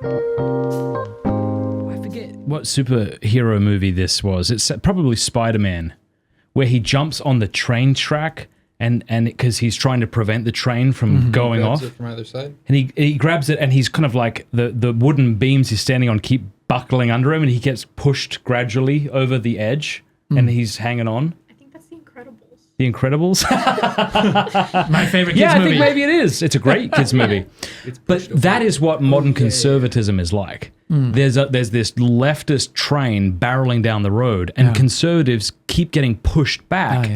I forget what superhero movie this was. It's probably Spider-Man, where he jumps on the train track and because he's trying to prevent the train from going off. It from either side. And he grabs it, and he's kind of like the wooden beams he's standing on keep buckling under him, and he gets pushed gradually over the edge, and he's hanging on. I think that's The Incredibles. The Incredibles? My favorite kids movie. Yeah, I think maybe it is. It's a great kids movie. But that is what modern conservatism is like. There's this leftist train barreling down the road, and conservatives keep getting pushed back.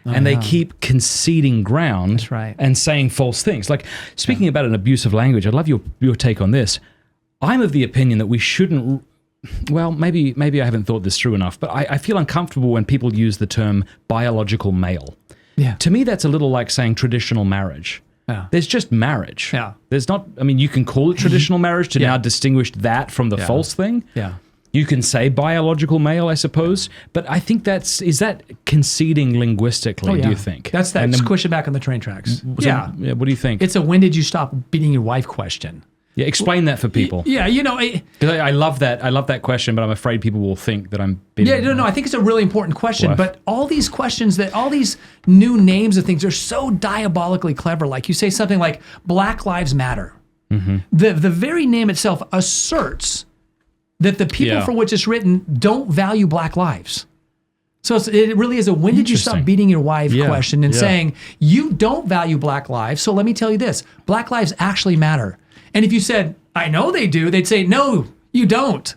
And they keep conceding ground. That's right. And saying false things. Like, speaking about an abusive language, I'd love your take on this. I'm of the opinion that we shouldn't, well, maybe I haven't thought this through enough, but I feel uncomfortable when people use the term biological male. Yeah. To me, that's a little like saying traditional marriage. Yeah. There's just marriage. Yeah. There's not, I mean, you can call it traditional marriage to now distinguish that from the false thing. Yeah. You can say biological male, I suppose, but I think is that conceding linguistically, do you think? That's that squish it back on the train tracks. What do you think? It's a when did you stop beating your wife question. Yeah, explain that for people. Yeah, Because I love that. I love that question, but I'm afraid people will think that I'm beating. Yeah, no, I think it's a really important question. Wife. But all these questions all these new names of things are so diabolically clever. Like you say something like Black Lives Matter. The very name itself asserts that the people for which it's written don't value Black lives. So it really is a when did you stop beating your wife question and saying you don't value Black lives. So let me tell you this, Black lives actually matter. And if you said, I know they do, they'd say, no, you don't.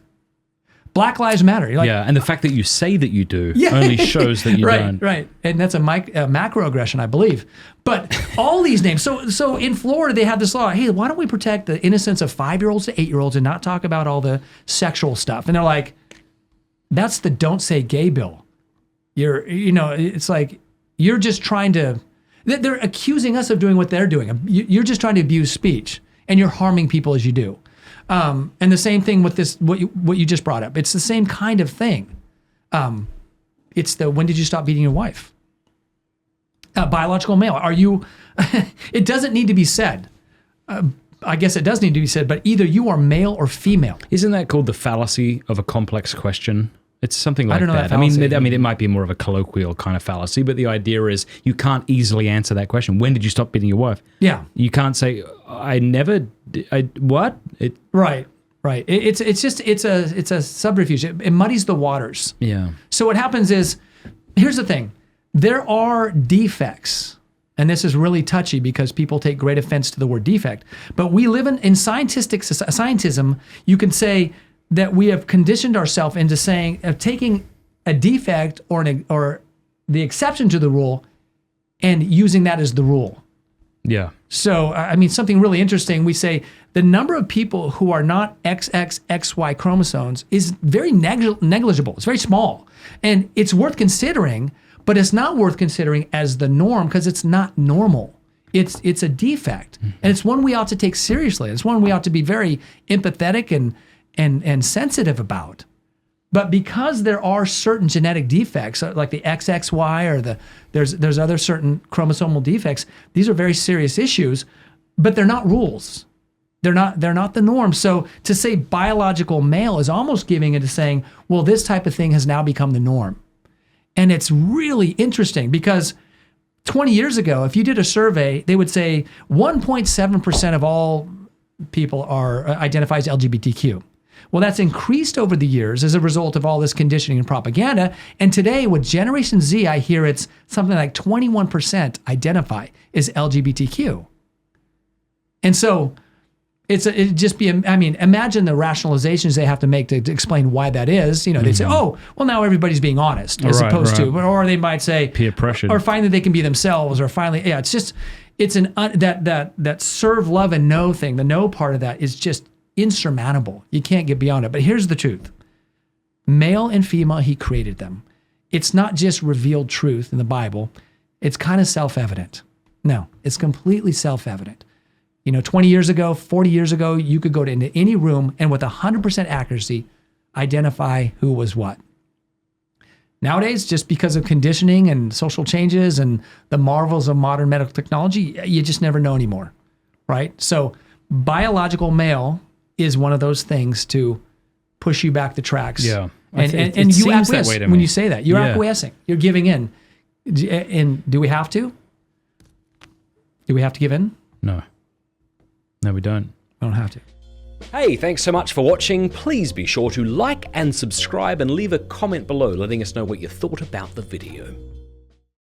Black lives matter. You're like, and the fact that you say that you do only shows that you don't. Right. And that's a macroaggression, I believe. But all these names. So in Florida, they have this law. Hey, why don't we protect the innocence of 5-year-olds to 8-year-olds and not talk about all the sexual stuff? And they're like, that's the don't say gay bill. It's like, you're just trying to, they're accusing us of doing what they're doing. You're just trying to abuse speech, and you're harming people as you do. And the same thing with this, what you just brought up. It's the same kind of thing. It's the when did you stop beating your wife? Biological male. Are you? It doesn't need to be said. I guess it does need to be said, but either you are male or female. Isn't that called the fallacy of a complex question? It's something like I don't know that. that fallacy. I mean, it might be more of a colloquial kind of fallacy, but the idea is you can't easily answer that question. When did you stop beating your wife? Yeah. You can't say, I never, what? Right. It's a subterfuge. It muddies the waters. Yeah. So what happens is, here's the thing. There are defects, and this is really touchy because people take great offense to the word defect, but we live in scientism, you can say that we have conditioned ourselves into saying, of taking a defect or the exception to the rule and using that as the rule. Yeah. So, I mean, something really interesting, we say the number of people who are not XXXY chromosomes is very negligible. It's very small. And it's worth considering, but it's not worth considering as the norm because it's not normal. It's a defect. And it's one we ought to take seriously. It's one we ought to be very empathetic and sensitive about. But because there are certain genetic defects, like the XXY or there's other certain chromosomal defects, these are very serious issues, but they're not rules. They're not the norm. So to say biological male is almost giving it to saying, well, this type of thing has now become the norm. And it's really interesting because 20 years ago, if you did a survey, they would say 1.7% of all people are identify as LGBTQ. Well, that's increased over the years as a result of all this conditioning and propaganda. And today with Generation Z, I hear it's something like 21% identify as LGBTQ. And so imagine the rationalizations they have to make to explain why that is. They say, oh, well, now everybody's being honest as opposed to, or they might say peer pressure, or finally they can be themselves, or finally, it's that serve, love, and know thing. The know part of that is just insurmountable. You can't get beyond it. But here's the truth. Male and female, he created them. It's not just revealed truth in the Bible. It's kind of self-evident. No, it's completely self-evident. 20 years ago, 40 years ago, you could go into any room and with 100% accuracy, identify who was what. Nowadays, just because of conditioning and social changes and the marvels of modern medical technology, you just never know anymore, right? So biological male is one of those things to push you back the tracks. Yeah. And It you seems that acquiesce way to when me. you say that. You're Yeah. acquiescing. You're giving in. And do we have to? Do we have to give in? No. No, we don't. We don't have to. Hey, thanks so much for watching. Please be sure to like and subscribe and leave a comment below letting us know what you thought about the video.